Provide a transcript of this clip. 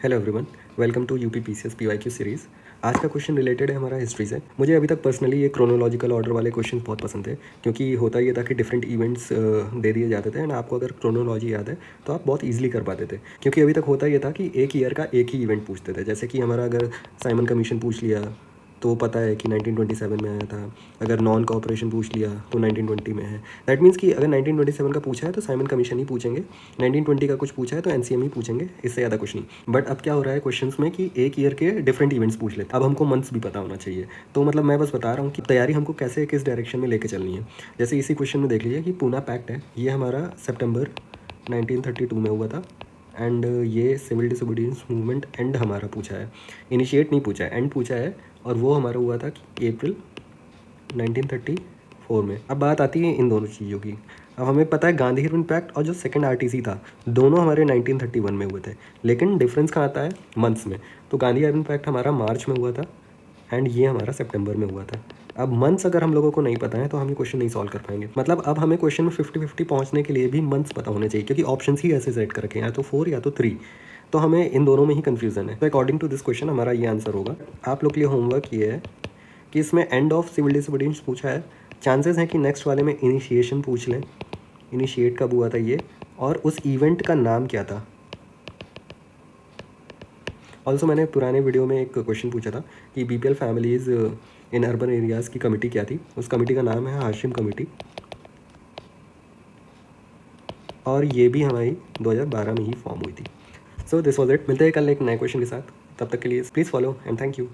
Hello everyone, welcome to UP PCS PYQ series. आज का question related है हमारा हिस्ट्री से। मुझे अभी तक पर्सनली ये क्रोनोलॉजिकल ऑर्डर वाले क्वेश्चन बहुत पसंद थे, क्योंकि होता ये था कि डिफरेंट इवेंट्स दे दिए जाते थे एंड आपको अगर क्रोनोलॉजी याद है तो आप बहुत ईजिली कर पाते थे। क्योंकि अभी तक होता ये था कि एक ईयर का एक ही इवेंट पूछते थे। जैसे कि हमारा अगर साइमन कमीशन पूछ लिया तो पता है कि 1927 में आया था। अगर नॉन कॉपरेशन पूछ लिया तो 1920 में है। दैट मीन्स कि अगर 1927 का पूछा है तो साइमन कमीशन ही पूछेंगे, 1920 का कुछ पूछा है तो एनसीएम ही पूछेंगे, इससे ज़्यादा कुछ नहीं। बट अब क्या हो रहा है क्वेश्चंस में कि एक ईयर के डिफरेंट इवेंट्स पूछ लेते हैं। अब हमको मंथ्स भी पता होना चाहिए। तो मतलब मैं बस बता रहा हूँ कि तैयारी हमको कैसे किस डायरेक्शन में लेके चलनी है। जैसे इसी क्वेश्चन में देख लीजिए कि पूना पैक्ट है, ये हमारा सितंबर 1932 में हुआ था। एंड ये सिविल डिसोबीडियंस मूवमेंट एंड हमारा पूछा है, इनिशिएट नहीं पूछा है, एंड पूछा है। और वो हमारा हुआ था कि अप्रैल 1934 में। अब बात आती है इन दोनों चीज़ों की। अब हमें पता है गांधी अर्बन पैक्ट और जो सेकंड आरटीसी था दोनों हमारे 1931 में हुए थे, लेकिन डिफरेंस कहाँ आता है मंथ्स में। तो गांधी अर्बन पैक्ट हमारा मार्च में हुआ था एंड ये हमारा सितंबर में हुआ था। अब मंथ्स अगर हम लोगों को नहीं पता है तो हम ये क्वेश्चन नहीं सॉल्व कर पाएंगे। मतलब अब हमें क्वेश्चन में 50-50 पहुंचने के लिए भी मंथ्स पता होने चाहिए, क्योंकि ऑप्शंस ही ऐसे सेट कर रखे हैं, या तो 4 या तो 3। तो हमें इन दोनों में ही कन्फ्यूजन है। तो अकॉर्डिंग टू दिस क्वेश्चन हमारा ये आंसर होगा। आप लोग के लिए होमवर्क ये है कि इसमें एंड ऑफ सिविल डिसोबीडियंस पूछा है, चांसेस हैं कि नेक्स्ट वाले में इनिशिएशन पूछ लें, इनिशिएट कब हुआ था ये, और उस इवेंट का नाम क्या था। ऑल्सो मैंने पुराने वीडियो में एक क्वेश्चन पूछा था कि BPL families in urban areas की कमेटी क्या थी। उस कमेटी का नाम है हाशिम कमेटी, और ये भी हमारी 2012 में ही फॉर्म हुई थी। So this was it. मिलते हैं कल एक नए क्वेश्चन के साथ। तब तक के लिए please follow and thank you.